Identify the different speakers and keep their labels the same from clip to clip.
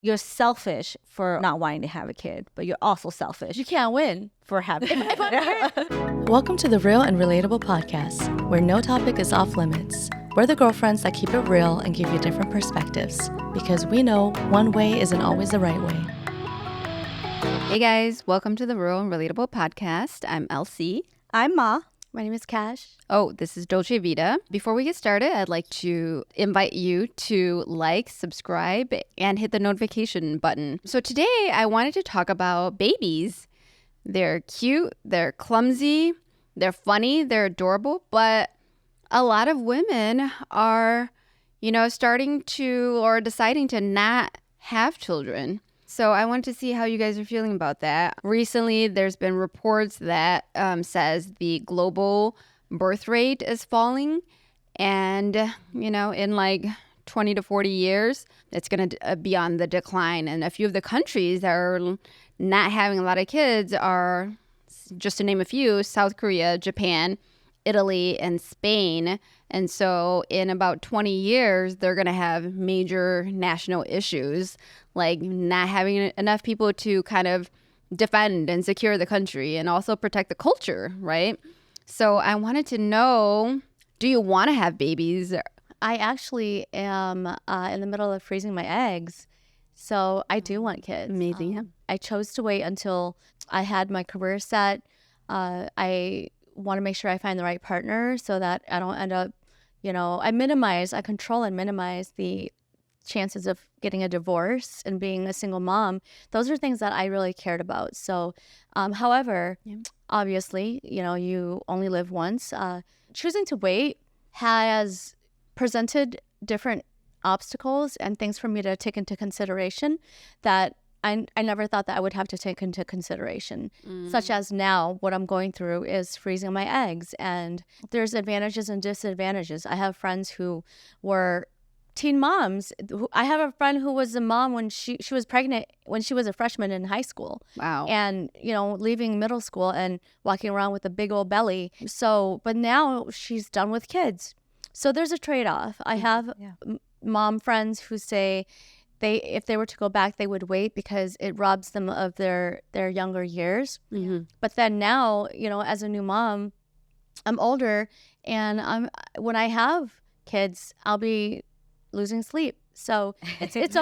Speaker 1: you're selfish for not wanting to have a kid, but you're also selfish.
Speaker 2: You can't win.
Speaker 1: For having it.
Speaker 3: Welcome to the Real and Relatable podcast, where no topic is off limits. We're the girlfriends that keep it real and give you different perspectives, because we know one way isn't always the right way.
Speaker 2: Hey guys, welcome to the Real and Relatable podcast. I'm Elsie.
Speaker 1: I'm Ma.
Speaker 2: My name is Cash. Oh, this is Dolce Vita. Before we get started, I'd like to invite you to like, subscribe, and hit the notification button. So today I wanted to talk about babies. They're cute, they're clumsy, they're funny, they're adorable, but a lot of women are, starting to or deciding to not have children. So I want to see how you guys are feeling about that. Recently, there's been reports that says the global birth rate is falling. And, in like 20 to 40 years, it's going to be on the decline. And a few of the countries that are not having a lot of kids are, just to name a few, South Korea, Japan, Italy, and Spain. And so in about 20 years, they're going to have major national issues, like not having enough people to kind of defend and secure the country and also protect the culture, right? So I wanted to know, do you want to have babies?
Speaker 4: I actually am in the middle of freezing my eggs. So I do want kids.
Speaker 2: Amazing.
Speaker 4: I chose to wait until I had my career set. I want to make sure I find the right partner so that I don't end up, I control and minimize the chances of getting a divorce and being a single mom. Those are things that I really cared about. So, however, obviously, you only live once. Choosing to wait has presented different obstacles and things for me to take into consideration that I never thought that I would have to take into consideration, such as now what I'm going through is freezing my eggs, and there's advantages and disadvantages. I have friends who were teen moms. I have a friend who was a mom when she was pregnant when she was a freshman in high school.
Speaker 2: Wow.
Speaker 4: And, leaving middle school and walking around with a big old belly. So, but now she's done with kids. So there's a trade-off. I have mom friends who say if they were to go back, they would wait because it robs them of their younger years.
Speaker 2: Mm-hmm.
Speaker 4: But then now, as a new mom, I'm older, and when I have kids, I'll be losing sleep. So it's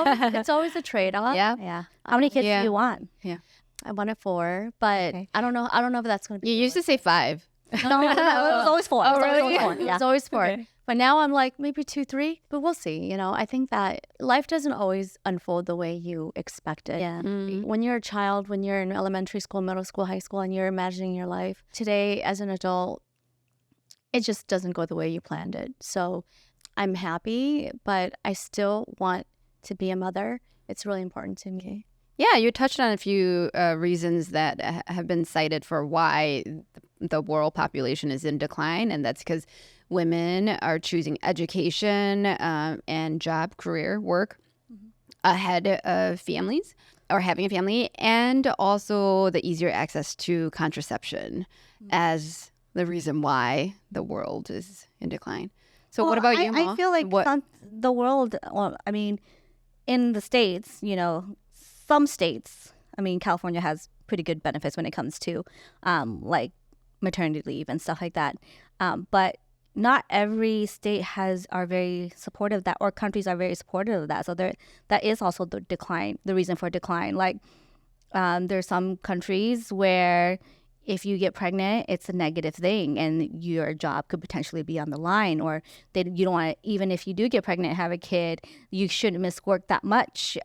Speaker 4: always a trade-off.
Speaker 1: Yeah. How many kids do you want?
Speaker 4: Yeah. I wanted 4, but
Speaker 1: okay.
Speaker 4: I don't know if that's going to be.
Speaker 2: You used to say 5.
Speaker 1: No, it was always 4.
Speaker 2: Oh, really?
Speaker 4: It was always 4.
Speaker 1: Okay.
Speaker 4: But now I'm like maybe 2, 3, but we'll see. I think that life doesn't always unfold the way you expect it.
Speaker 1: Yeah.
Speaker 4: When you're a child, when you're in elementary school, middle school, high school, and you're imagining your life, today as an adult, it just doesn't go the way you planned it. So I'm happy, but I still want to be a mother. It's really important to me.
Speaker 2: Yeah, you touched on a few reasons that have been cited for why the world population is in decline, and that's because women are choosing education and job, career, work ahead of families or having a family, and also the easier access to contraception as the reason why the world is in decline. So what about you, Ma?
Speaker 1: I feel like the world, in the States, some states, California has pretty good benefits when it comes to like maternity leave and stuff like that. But not every state are very supportive of that, or countries are very supportive of that. So that is also the reason for decline. Like there's some countries where if you get pregnant, it's a negative thing and your job could potentially be on the line, or you don't want to, even if you do get pregnant and have a kid, you shouldn't miss work that much,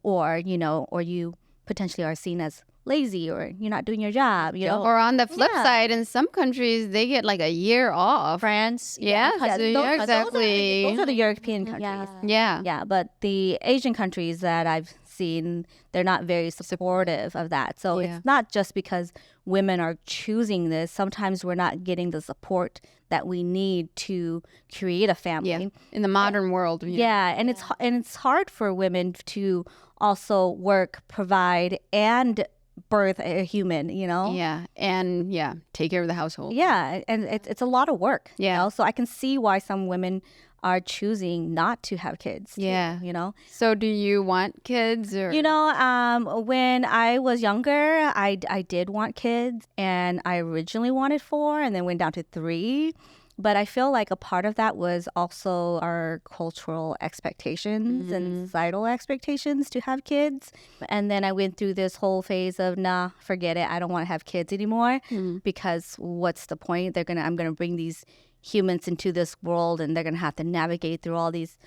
Speaker 1: or you potentially are seen as lazy or you're not doing your job,
Speaker 2: Or on the flip side, in some countries, they get like a year off.
Speaker 4: France.
Speaker 2: Yeah, exactly.
Speaker 1: Those are the European countries.
Speaker 2: Yeah.
Speaker 1: But the Asian countries that I've seen, they're not very supportive of that. So it's not just because women are choosing this. Sometimes we're not getting the support that we need to create a family.
Speaker 2: Yeah. In the modern world.
Speaker 1: And it's hard for women to also work, provide, and birth a human,
Speaker 2: Yeah. And take care of the household.
Speaker 1: Yeah. And it's a lot of work.
Speaker 2: Yeah.
Speaker 1: So I can see why some women are choosing not to have kids. too,
Speaker 2: Yeah. So do you want kids or?
Speaker 1: When I was younger, I did want kids, and I originally wanted 4 and then went down to 3. But I feel like a part of that was also our cultural expectations and societal expectations to have kids. And then I went through this whole phase of, nah, forget it. I don't want to have kids anymore because what's the point? I'm going to bring these humans into this world, and they're going to have to navigate through all these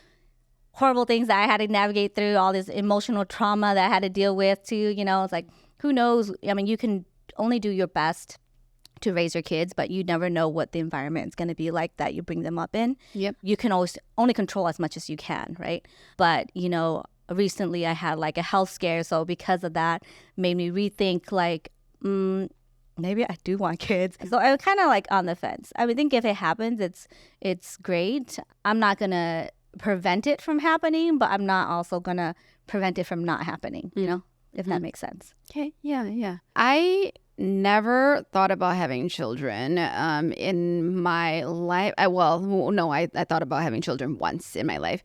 Speaker 1: horrible things that I had to navigate through, all this emotional trauma that I had to deal with too. It's like, who knows? I mean, you can only do your best to raise your kids, but you never know what the environment is going to be like that you bring them up in.
Speaker 2: Yep.
Speaker 1: You can always only control as much as you can, right? But, recently I had like a health scare. So because of that, made me rethink like, maybe I do want kids. So I was kind of like on the fence. I would think if it happens, it's great. I'm not going to prevent it from happening, but I'm not also going to prevent it from not happening, if that makes sense.
Speaker 2: Okay. Yeah. I never thought about having children in my life. I thought about having children once in my life.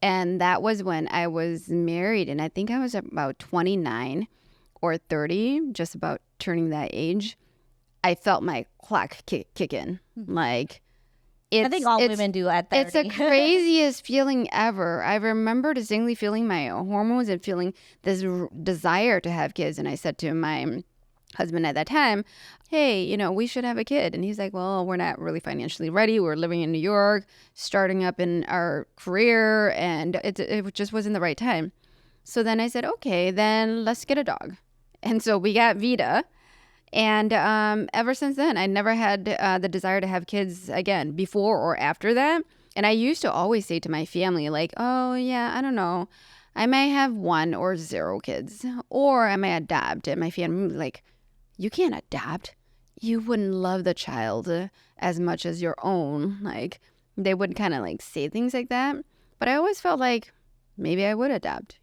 Speaker 2: And that was when I was married. And I think I was about 29 or 30, just about turning that age. I felt my clock kick in. Like,
Speaker 1: I think all women do at 30.
Speaker 2: It's the craziest feeling ever. I remember distinctly feeling my hormones and feeling this desire to have kids. And I said to my husband at that time, hey, we should have a kid. And he's like, well, we're not really financially ready. We're living in New York, starting up in our career, and it just wasn't the right time. So then I said, okay, then let's get a dog. And so we got Vita. And ever since then, I never had the desire to have kids again, before or after that. And I used to always say to my family, like, oh, yeah, I don't know. I might have 1 or 0 kids, or I might adopt. And my family was like, you can't adopt. You wouldn't love the child as much as your own. Like, they would kind of like say things like that. But I always felt like maybe I would adopt,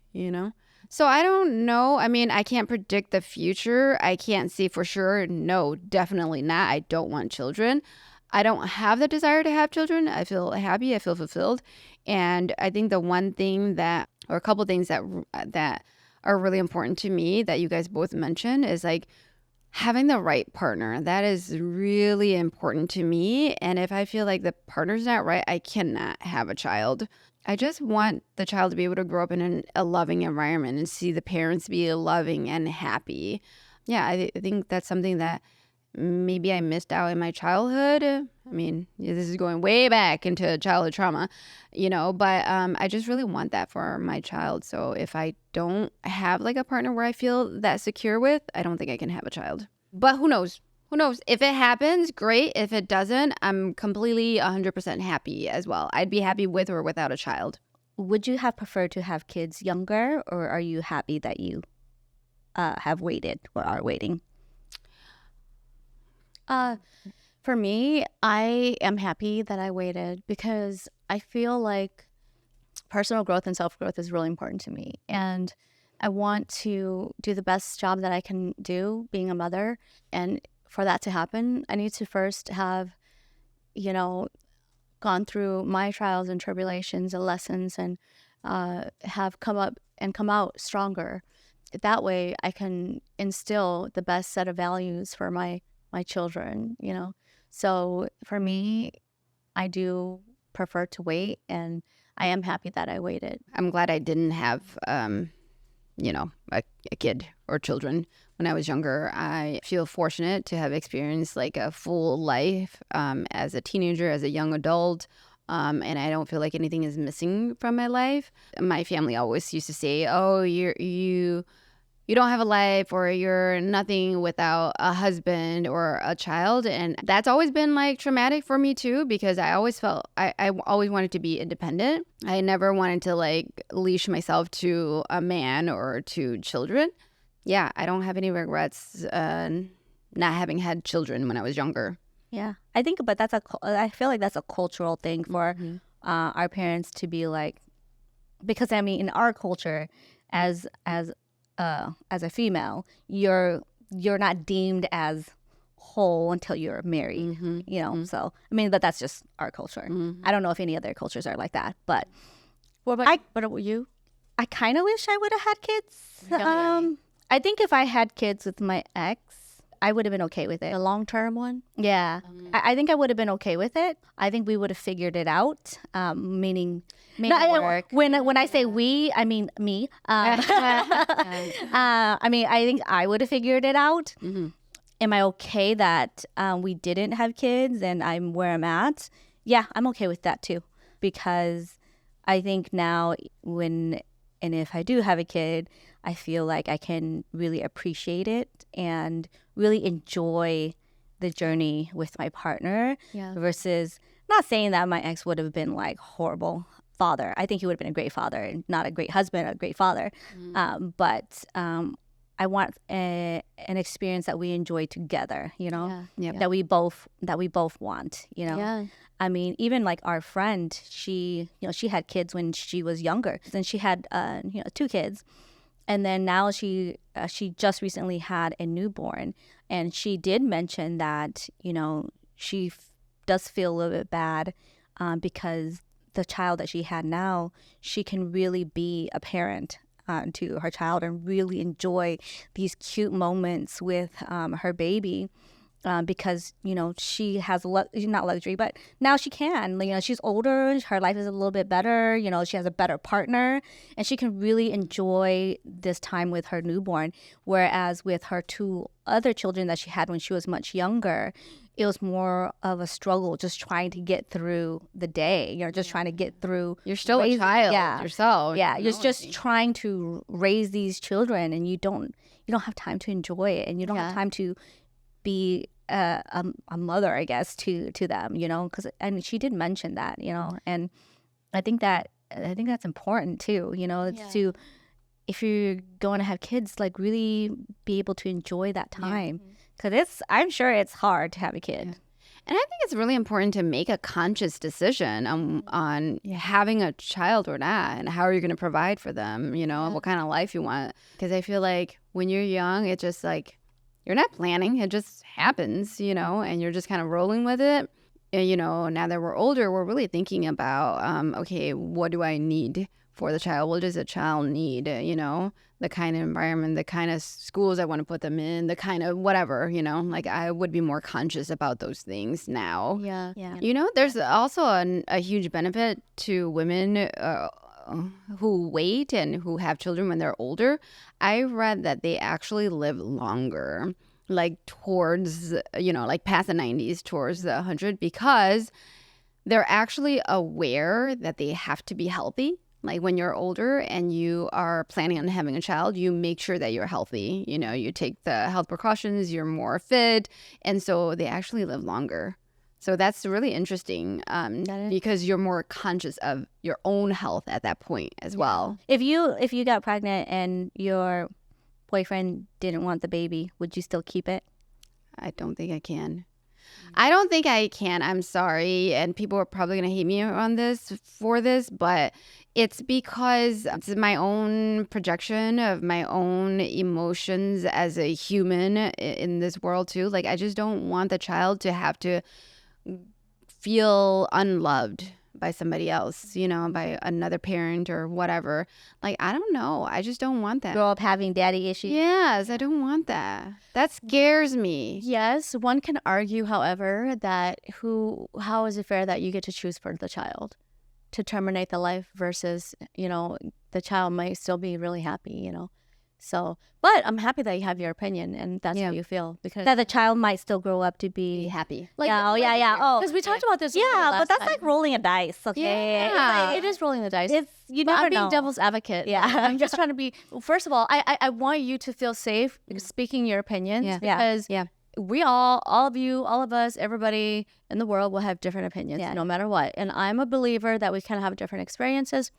Speaker 2: So I don't know. I mean, I can't predict the future. I can't say for sure. No, definitely not. I don't want children. I don't have the desire to have children. I feel happy. I feel fulfilled. And I think the one thing or a couple things that are really important to me that you guys both mentioned is like having the right partner. That is really important to me. And if I feel like the partner's not right, I cannot have a child. I just want the child to be able to grow up in a loving environment and see the parents be loving and happy. Yeah, I think that's something that maybe I missed out in my childhood. I mean, this is going way back into childhood trauma, but I just really want that for my child. So if I don't have like a partner where I feel that secure with, I don't think I can have a child. But who knows? Who knows? If it happens, great. If it doesn't, I'm completely 100% happy as well. I'd be happy with or without a child.
Speaker 1: Would you have preferred to have kids younger, or are you happy that you have waited or are waiting?
Speaker 4: For me, I am happy that I waited because I feel like personal growth and self-growth is really important to me. And I want to do the best job that I can do being a mother. And for that to happen, I need to first have, gone through my trials and tribulations and lessons and have come up and come out stronger. That way I can instill the best set of values for my children, So for me, I do prefer to wait, and I am happy that I waited.
Speaker 2: I'm glad I didn't have, a kid or children when I was younger. I feel fortunate to have experienced like a full life as a teenager, as a young adult. And I don't feel like anything is missing from my life. My family always used to say, oh, you don't have a life, or you're nothing without a husband or a child. And that's always been like traumatic for me too, because I always felt I always wanted to be independent. I never wanted to like leash myself to a man or to children. Yeah, I don't have any regrets not having had children when I was younger.
Speaker 1: Yeah, I think, but I feel like that's a cultural thing for our parents to be like, because I mean, in our culture, as a female, you're not deemed as whole until you're married, you know. So I mean, but that's just our culture. I don't know if any other cultures are like that, but
Speaker 4: What about you?
Speaker 1: I kind of wish I would have had kids.
Speaker 4: Really?
Speaker 1: I think if I had kids with my ex, I would have been okay with it.
Speaker 4: The long-term one?
Speaker 1: Yeah, I think I would have been okay with it. I think we would have figured it out. Meaning,
Speaker 4: Work.
Speaker 1: when I say we, I mean me. I mean, I think I would have figured it out. Am I okay that we didn't have kids and I'm where I'm at? Yeah, I'm okay with that too, because I think now and if I do have a kid, I feel like I can really appreciate it and really enjoy the journey with my partner versus not saying that my ex would have been like horrible father. I think he would have been a great father and not a great husband, a great father. But I want an experience that we enjoy together, you know, that we both want, you know.
Speaker 4: Yeah.
Speaker 1: I mean, even like our friend, she had kids when she was younger. Then she had 2 kids. And then now she just recently had a newborn, and she did mention that, you know, she does feel a little bit bad because the child that she had now, she can really be a parent to her child and really enjoy these cute moments with her baby. Because, you know, she has not luxury, but now she can. You know, she's older, her life is a little bit better, you know, she has a better partner, and she can really enjoy this time with her newborn. Whereas with her 2 other children that she had when she was much younger, it was more of a struggle just trying to get through the day, you know, just trying to get through.
Speaker 2: You're still a child yourself.
Speaker 1: Yeah, you're just trying to raise these children, and you don't have time to enjoy it, and you don't have time to be a mother, I guess, to them, you know, and she did mention that, you know, and I think that's important too, you know, it's to, if you're going to have kids, like really be able to enjoy that time, because I'm sure it's hard to have a kid.
Speaker 2: And I think it's really important to make a conscious decision on having a child or not, and how are you going to provide for them, you know, what kind of life you want. Because I feel like when you're young, it's just like, you're not planning, it just happens, you know, and you're just kind of rolling with it. And, you know, now that we're older, we're really thinking about, okay, what do I need for the child? What does the child need? You know, the kind of environment, the kind of schools I want to put them in, the kind of whatever, you know, like I would be more conscious about those things now.
Speaker 4: Yeah.
Speaker 2: You know, there's also a huge benefit to women who wait and who have children when they're older. I read that they actually live longer, like towards, you know, like past the 90s, towards the 100, because they're actually aware that they have to be healthy. Like when you're older and you are planning on having a child, you make sure that you're healthy. You know, you take the health precautions, you're more fit. And so they actually live longer. So that's really interesting because you're more conscious of your own health at that point as well.
Speaker 1: If you got pregnant and your boyfriend didn't want the baby, would you still keep it?
Speaker 2: I don't think I can. I don't think I can. I'm sorry. And people are probably going to hate me on this, but it's because it's my own projection of my own emotions as a human in this world too. Like, I just don't want the child to have to feel unloved by somebody else, you know, by another parent or whatever. Like, I don't know. I just don't want that.
Speaker 1: Grow up having daddy issues.
Speaker 2: Yes, I don't want that. That scares me.
Speaker 4: Yes, one can argue, however, that how is it fair that you get to choose for the child to terminate the life versus, you know, the child might still be really happy, you know. So, but I'm happy that you have your opinion and that's how you feel, because
Speaker 1: that the child might still grow up to be
Speaker 2: happy.
Speaker 4: Like,
Speaker 1: Oh,
Speaker 4: because we talked about this.
Speaker 1: but that's like rolling a dice. Okay,
Speaker 4: Yeah, it is rolling the dice.
Speaker 1: You
Speaker 4: But
Speaker 1: never
Speaker 4: I'm being
Speaker 1: know.
Speaker 4: devil's advocate.
Speaker 1: Yeah.
Speaker 4: I'm just trying to be. First of all, I want you to feel safe speaking your opinions, because we all of you, all of us, everybody in the world will have different opinions, no matter what. And I'm a believer that we can have different experiences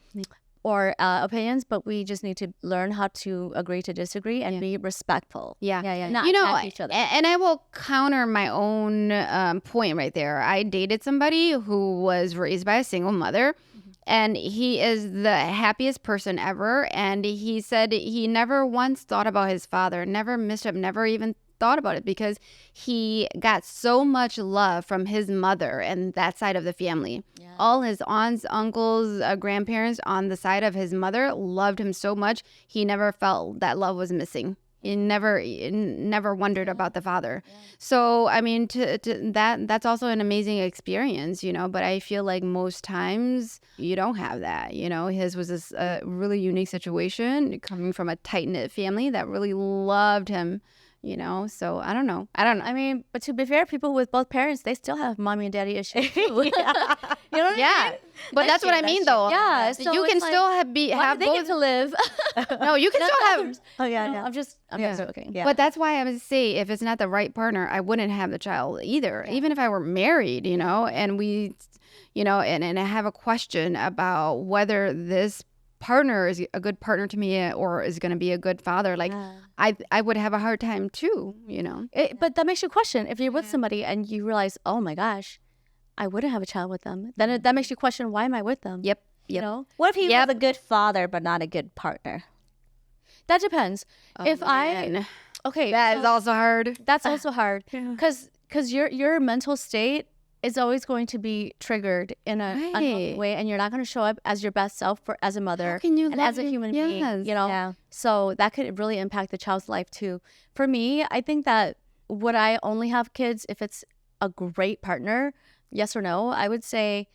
Speaker 4: or opinions, but we just need to learn how to agree to disagree and be respectful. Not
Speaker 2: You know,
Speaker 4: attack each other.
Speaker 2: and I will counter my own point right there. I dated somebody who was raised by a single mother, and he is the happiest person ever. And he said he never once thought about his father, never missed him, never even thought about it because he got so much love from his mother and that side of the family. Yeah. All his aunts, uncles, grandparents on the side of his mother loved him so much. He never felt that love was missing. He never wondered about the father. Yeah. So, I mean, that's also an amazing experience, you know, but I feel like most times you don't have that, you know. His was this really unique situation coming from a tight-knit family that really loved him, you know. So, I don't know.
Speaker 4: I mean, but to be fair, people with both parents, they still have mommy and daddy issues too. You know what I mean?
Speaker 2: But that's what I mean, though.
Speaker 4: Yeah, so
Speaker 2: you can still have
Speaker 4: they
Speaker 2: both.
Speaker 4: get to live.
Speaker 2: No, you can still have.
Speaker 4: Oh yeah, no, I'm just joking.
Speaker 1: Yeah.
Speaker 2: But that's why I would say if it's not the right partner, I wouldn't have the child either. Yeah. Even if I were married, you know, and we, you know, and I have a question about whether this partner is a good partner to me or is going to be a good father. Like I would have a hard time too, you know.
Speaker 4: But that makes you question if you're with somebody and you realize, oh my gosh, I wouldn't have a child with them. Then that makes you question, why am I with them?
Speaker 2: Yep.
Speaker 4: You know?
Speaker 1: What if he was a good father but not a good partner?
Speaker 4: That depends.
Speaker 2: Oh,
Speaker 4: if
Speaker 2: man.
Speaker 4: Okay,
Speaker 2: that is also hard.
Speaker 4: That's also hard because your mental state is always going to be triggered in a unhealthy way, and you're not going to show up as your best self as a mother and as a human being. You know, so that could really impact the child's life too. For me, I think that would I only have kids if it's a great partner? Yes or no? I would say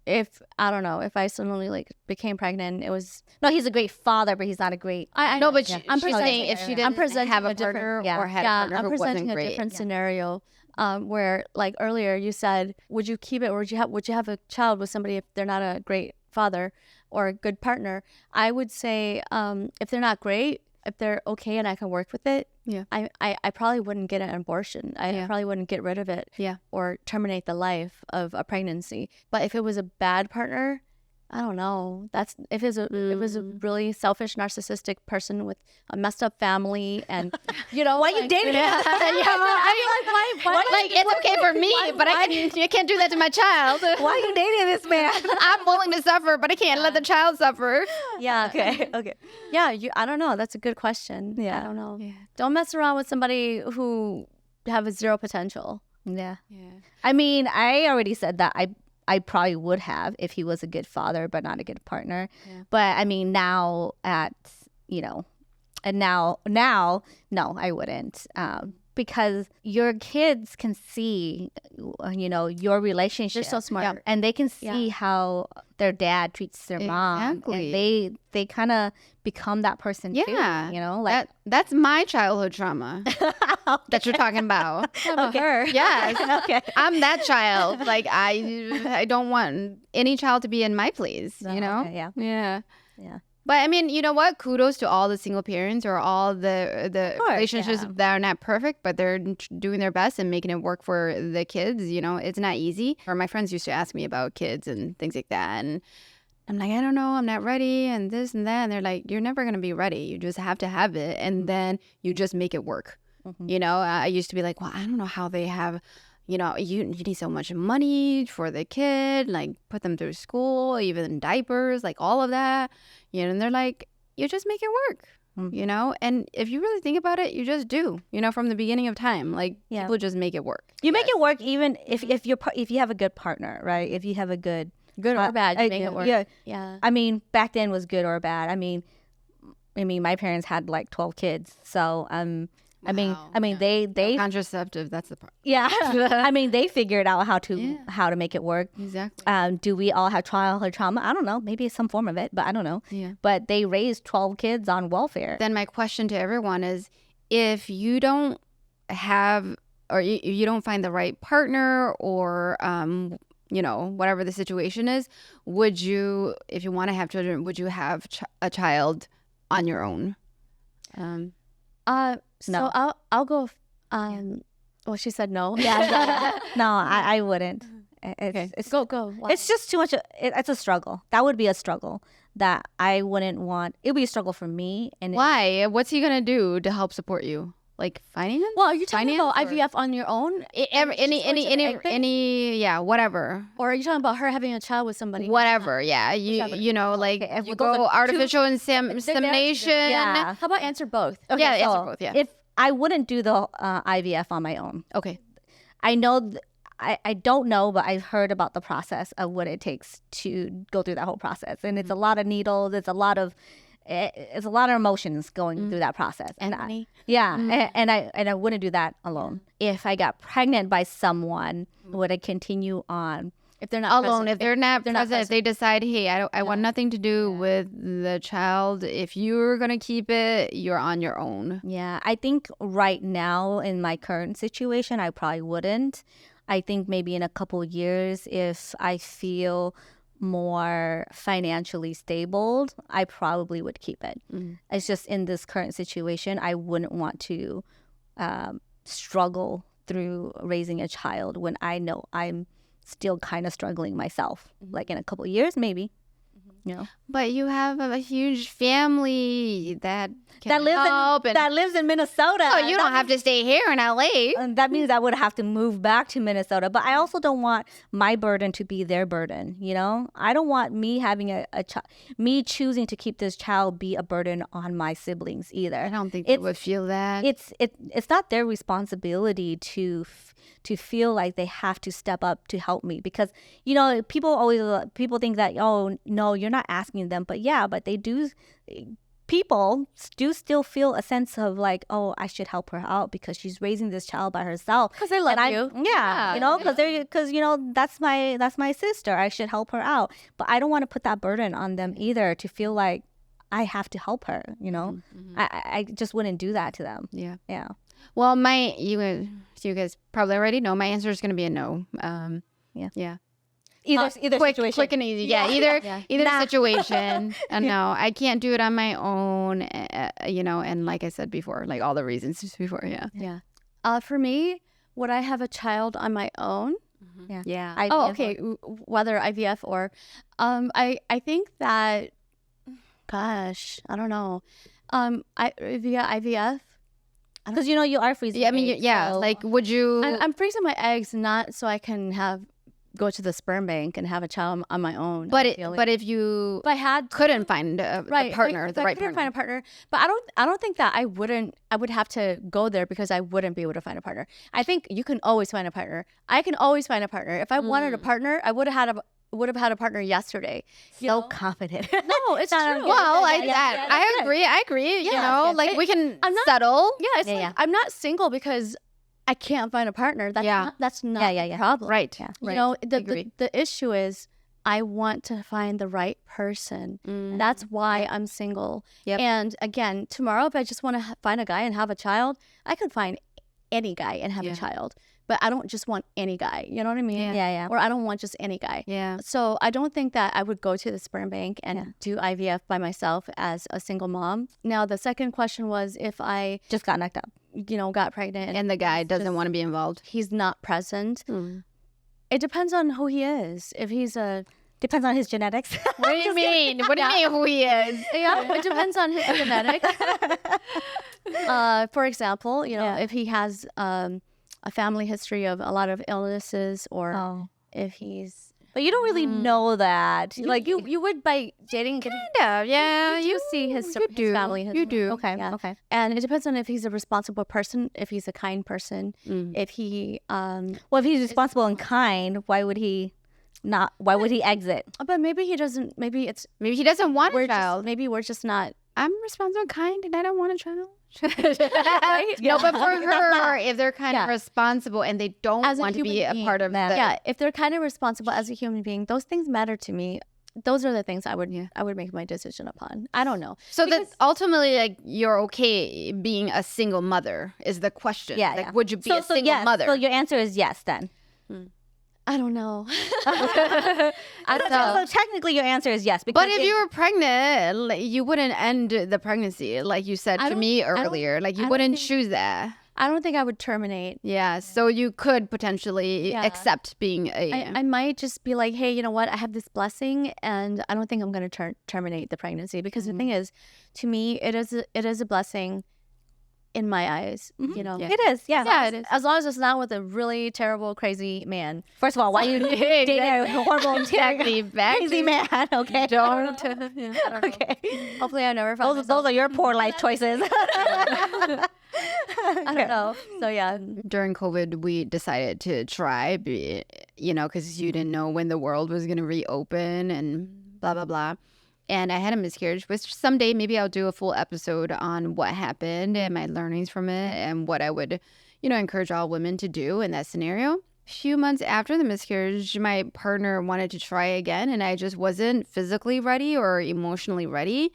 Speaker 4: if I suddenly like became pregnant, it was
Speaker 1: he's a great father, but he's not a great.
Speaker 2: I know, but I'm presenting if she didn't have a partner or had a partner who wasn't great.
Speaker 4: I'm presenting a different scenario. Where like earlier you said, would you keep it or would you have a child with somebody if they're not a great father or a good partner? I would say if they're not great, if they're okay and I can work with it, I probably wouldn't get an abortion. I probably wouldn't get rid of it or terminate the life of a pregnancy. But if it was a bad partner, I don't know. That's if it was a really selfish, narcissistic person with a messed up family, and you know,
Speaker 1: why you dating?
Speaker 4: Why?
Speaker 2: Like it's okay for me, but you can't do that to my child.
Speaker 1: Why are you dating this man?
Speaker 2: I'm willing to suffer, but I can't let the child suffer.
Speaker 4: Yeah.
Speaker 1: Okay.
Speaker 4: Yeah. I don't know. That's a good question.
Speaker 1: Yeah.
Speaker 4: I don't know. Yeah. Don't mess around with somebody who have a zero potential.
Speaker 1: Yeah. I mean, I already said that I probably would have if he was a good father, but not a good partner. Yeah. But I mean, now no, I wouldn't. Because your kids can see, you know, your relationship.
Speaker 4: They're so smart.
Speaker 1: And they can see how their dad treats their mom. And they kind of become that person too, you know? Like
Speaker 2: that's my childhood trauma that you're talking about.
Speaker 4: Her.
Speaker 2: Yes.
Speaker 1: Okay.
Speaker 2: I'm that child. Like I don't want any child to be in my place, you know?
Speaker 1: Okay,
Speaker 2: Yeah.
Speaker 1: Yeah.
Speaker 2: But I mean, you know what? Kudos to all the single parents or all the relationships that are not perfect, but they're doing their best and making it work for the kids. You know, it's not easy. Or my friends used to ask me about kids and things like that. And I'm like, I don't know, I'm not ready and this and that. And they're like, you're never going to be ready. You just have to have it. And then you just make it work. Mm-hmm. You know, I used to be like, well, I don't know how they have... You know, you need so much money for the kid, like put them through school, even diapers, like all of that. You know, and they're like, you just make it work, you know? And if you really think about it, you just do, you know, from the beginning of time. Like people just make it work.
Speaker 1: You make it work even if you have a good partner, right? If you have a good
Speaker 4: or bad, you make it work.
Speaker 1: Yeah. I mean, back then was good or bad. I mean, my parents had like 12 kids. So, I mean, they
Speaker 2: contraceptive. That's the part.
Speaker 1: Yeah, I mean, they figured out how to make it work.
Speaker 2: Exactly.
Speaker 1: Do we all have childhood trauma? I don't know. Maybe some form of it, but I don't know.
Speaker 2: Yeah.
Speaker 1: But they raised 12 kids on welfare.
Speaker 2: Then my question to everyone is, if you don't have or you don't find the right partner or you know, whatever the situation is, would you, if you want to have children, would you have a child on your own?
Speaker 4: So I'll go. Well, she said no.
Speaker 1: Yeah. No, I wouldn't. It's
Speaker 4: go. Wow.
Speaker 1: It's just too much. It's a struggle. That would be a struggle that I wouldn't want. It would be a struggle for me. And
Speaker 2: why? What's he gonna do to help support you? Like finance?
Speaker 4: Well, are you talking about IVF on your own?
Speaker 2: Any, whatever.
Speaker 4: Or are you talking about her having a child with somebody?
Speaker 2: Whatever, you know, like you go artificial insemination.
Speaker 1: Yeah.
Speaker 4: How about answer both?
Speaker 1: Okay,
Speaker 2: answer both. Yeah.
Speaker 1: I wouldn't do the IVF on my own.
Speaker 2: Okay.
Speaker 1: I know, I don't know, but I've heard about the process of what it takes to go through that whole process. And it's a lot of needles. It's a lot of emotions going through that process. And and I wouldn't do that alone. If I got pregnant by someone, would I continue on?
Speaker 4: If they're not
Speaker 2: Alone, if they're not present, if
Speaker 4: present.
Speaker 2: they decide, hey, I want nothing to do with the child. If you're going to keep it, you're on your own.
Speaker 1: Yeah, I think right now in my current situation, I probably wouldn't. I think maybe in a couple years, if I feel more financially stable, I probably would keep it. It's just in this current situation, I wouldn't want to struggle through raising a child when I know I'm still kind of struggling myself. Like in a couple of years, maybe. You know,
Speaker 2: But you have a huge family that can help.
Speaker 1: that lives in Minnesota.
Speaker 2: Oh, you don't have to stay here in LA.
Speaker 1: And that means I would have to move back to Minnesota. But I also don't want my burden to be their burden. You know, I don't want me having me choosing to keep this child be a burden on my siblings either.
Speaker 2: I don't think they would feel that.
Speaker 1: It's not their responsibility to feel like they have to step up to help me, because you know people think that, oh no, you're not asking them, but they do. People do still feel a sense of like, oh, I should help her out because she's raising this child by herself.
Speaker 4: Because they love you.
Speaker 1: Yeah, you know, because you know that's my sister. I should help her out, but I don't want to put that burden on them either to feel like I have to help her. You know, I just wouldn't do that to them.
Speaker 2: Yeah. Well, you guys probably already know my answer is going to be a no. Yeah.
Speaker 1: Either
Speaker 2: quick,
Speaker 1: situation.
Speaker 2: quick and easy. Either situation. No, I can't do it on my own. You know, and like I said before, like all the reasons before. Yeah.
Speaker 4: For me, would I have a child on my own?
Speaker 2: Yeah.
Speaker 4: Okay. Whether IVF or, I think that, gosh, I don't know. Via IVF.
Speaker 1: Because you know you are freezing.
Speaker 2: Yeah, I mean,
Speaker 1: eggs, so.
Speaker 2: like, would you?
Speaker 4: I'm freezing my eggs not so I can go to the sperm bank and have a child on my own.
Speaker 2: But if you
Speaker 4: I had
Speaker 2: couldn't find a partner,
Speaker 4: if I couldn't find a partner, but I don't think that I would have to go there because I wouldn't be able to find a partner. I think you can always find a partner. I can always find a partner. If I wanted a partner, I would have had a partner yesterday.
Speaker 1: So confident.
Speaker 4: No, it's true.
Speaker 2: Well, I agree. I agree. You know, like we can settle.
Speaker 4: Yeah, it's like I'm not single because I can't find a partner. That's not a problem.
Speaker 2: Right.
Speaker 1: Yeah.
Speaker 4: You know, the issue is I want to find the right person. That's why I'm single.
Speaker 2: Yep.
Speaker 4: And again, tomorrow, if I just want to find a guy and have a child, I could find any guy and have a child. But I don't just want any guy. You know what I mean?
Speaker 1: Yeah.
Speaker 4: Or I don't want just any guy.
Speaker 2: Yeah.
Speaker 4: So I don't think that I would go to the sperm bank and do IVF by myself as a single mom. Now, the second question was if I
Speaker 1: Just got knocked up.
Speaker 4: you know, got pregnant
Speaker 2: And the guy doesn't want to be involved.
Speaker 4: he's not present. It depends on who he is. If he's
Speaker 1: Depends on his genetics.
Speaker 2: What do you mean? What do you mean who he is?
Speaker 4: it depends on his genetics. For example, you know, if he has a family history of a lot of illnesses, or if he's
Speaker 1: But you don't really know that.
Speaker 4: like you would by dating.
Speaker 2: Yeah.
Speaker 4: You see his family history.
Speaker 2: You do.
Speaker 1: Okay.
Speaker 4: Yeah.
Speaker 1: Okay.
Speaker 4: And it depends on if he's a responsible person, if he's a kind person, if he
Speaker 1: Well, if he's responsible and kind, why would he not? Why would he exit?
Speaker 4: but maybe he doesn't. Maybe
Speaker 2: Maybe he doesn't want a
Speaker 4: we're
Speaker 2: child.
Speaker 4: just maybe we're just not.
Speaker 2: I'm responsible and kind, and I don't want a child. No, but for her, if they're kind of responsible and they don't
Speaker 4: As a
Speaker 2: want to be
Speaker 4: human
Speaker 2: a
Speaker 4: being,
Speaker 2: part of that.
Speaker 4: Yeah, if they're kind of responsible as a human being, those things matter to me. Those are the things I would make my decision upon. I don't know.
Speaker 2: So that ultimately, like, you're okay being a single mother is the question.
Speaker 1: Yeah.
Speaker 2: Like, would you be a single mother?
Speaker 1: So your answer is yes then.
Speaker 4: I don't know.
Speaker 1: So technically your answer is yes. Because
Speaker 2: But if you were pregnant, like, you wouldn't end the pregnancy, like you said to me earlier. Like, you wouldn't choose that.
Speaker 4: I don't think I would terminate.
Speaker 2: Yeah, so you could potentially accept being
Speaker 4: I might just be like, hey, you know what? I have this blessing, and I don't think I'm going to terminate the pregnancy, because the thing is, to me, it is a blessing in my eyes. You know,
Speaker 1: it is. Yeah.
Speaker 2: Yeah, it is.
Speaker 4: as long as it's not with a really terrible, crazy man.
Speaker 1: First of all, why you dating a horrible,
Speaker 2: Exactly. Back
Speaker 1: crazy
Speaker 2: to-
Speaker 1: man? Okay.
Speaker 2: Don't.
Speaker 4: I don't know.
Speaker 1: Okay.
Speaker 4: Hopefully, I never found
Speaker 1: Those are your poor life choices.
Speaker 4: I don't know. So yeah.
Speaker 2: During COVID, we decided to try, because you didn't know when the world was going to reopen and blah, blah, blah. And I had a miscarriage, which someday maybe I'll do a full episode on what happened and my learnings from it and what I would, encourage all women to do in that scenario. A few months after the miscarriage, my partner wanted to try again, and I just wasn't physically ready or emotionally ready.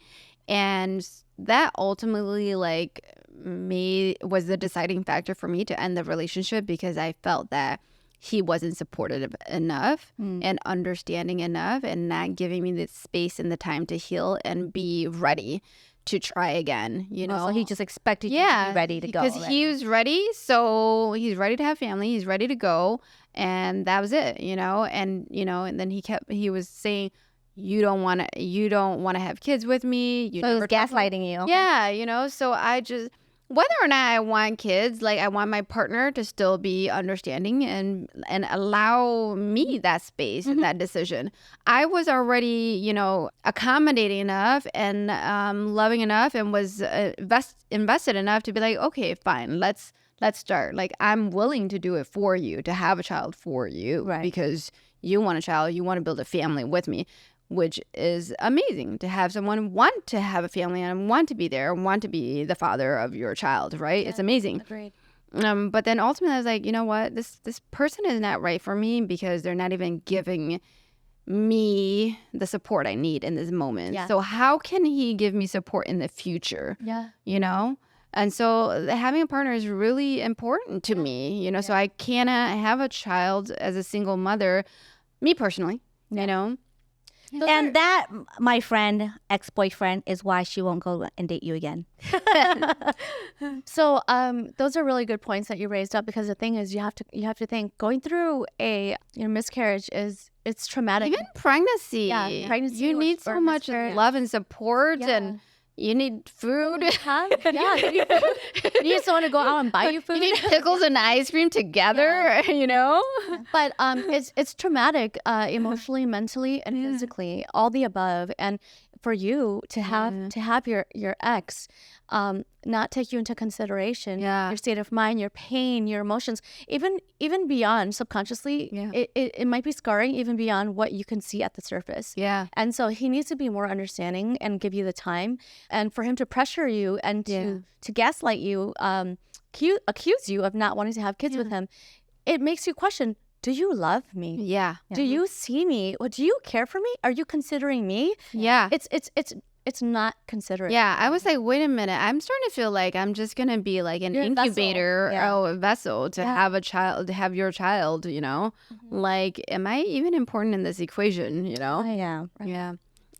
Speaker 2: And that ultimately was the deciding factor for me to end the relationship, because I felt that he wasn't supportive enough and understanding enough and not giving me the space and the time to heal and be ready to try again,
Speaker 1: So he just expected you to be ready to go.
Speaker 2: Because he was ready, so he's ready to have family, he's ready to go, and that was it, and then he was saying, you don't want to have kids with me.
Speaker 1: So it was gaslighting you.
Speaker 2: Yeah, so I just, whether or not I want kids, I want my partner to still be understanding and allow me that space and that decision. I was already, accommodating enough and loving enough and was invested enough to be like, okay, fine, let's start. I'm willing to do it for you, to have a child for you,
Speaker 1: right?
Speaker 2: Because you want a child, you want to build a family with me, which is amazing to have someone want to have a family and want to be there and want to be the father of your child, right?
Speaker 4: Yeah,
Speaker 2: it's amazing.
Speaker 4: Agreed.
Speaker 2: But then ultimately I was like, you know what? This person is not right for me, because they're not even giving me the support I need in this moment.
Speaker 4: Yeah.
Speaker 2: So how can he give me support in the future?
Speaker 4: Yeah.
Speaker 2: And so having a partner is really important to me, so I cannot have a child as a single mother, me personally,
Speaker 1: And that, my friend, ex-boyfriend, is why she won't go and date you again.
Speaker 4: So those are really good points that you raised up, because the thing is, you have to think, going through a miscarriage it's traumatic.
Speaker 2: Even pregnancy.
Speaker 4: Yeah, pregnancy.
Speaker 2: You need
Speaker 4: or
Speaker 2: so much
Speaker 4: miscarriage.
Speaker 2: love and support,
Speaker 4: Yeah.
Speaker 2: and you need food.
Speaker 4: Yeah. You need someone to go out and buy you food.
Speaker 2: You need pickles and ice cream together,
Speaker 4: But it's traumatic, emotionally, mentally, and physically, all the above. And for you to have your ex not take you into consideration, your state of mind, your pain, your emotions, even beyond subconsciously, it might be scarring even beyond what you can see at the surface.
Speaker 2: Yeah.
Speaker 4: And so he needs to be more understanding and give you the time, and for him to pressure you and to gaslight you, accuse you of not wanting to have kids with him. It makes you question, do you love me?
Speaker 2: Yeah.
Speaker 4: Do you see me? Well, do you care for me? Are you considering me?
Speaker 2: Yeah.
Speaker 4: It's not considerate.
Speaker 2: Yeah, I was like, wait a minute. I'm starting to feel like I'm just going to be like an
Speaker 4: You're a vessel.
Speaker 2: incubator or a vessel to have a child, to have your child, am I even important in this equation,
Speaker 1: Yeah.
Speaker 2: Yeah.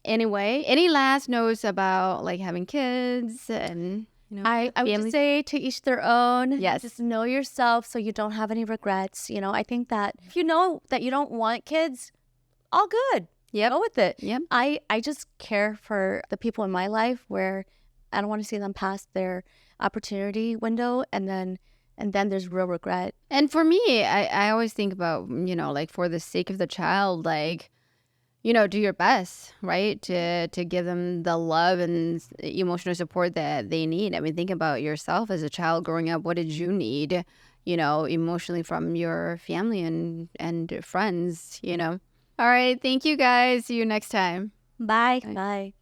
Speaker 2: Anyway, any last notes about having kids and,
Speaker 4: I would just say, to each their own.
Speaker 2: Yes.
Speaker 4: Just know yourself so you don't have any regrets. I think that if you know that you don't want kids, all good.
Speaker 2: Yep.
Speaker 4: Go with it.
Speaker 2: Yep.
Speaker 4: I just care for the people in my life where I don't want to see them past their opportunity window, and then there's real regret.
Speaker 2: And for me, I always think about, for the sake of the child, do your best, right? To give them the love and emotional support that they need. I mean, think about yourself as a child growing up. What did you need, emotionally from your family and friends, All right. Thank you, guys. See you next time.
Speaker 1: Bye.
Speaker 4: Bye.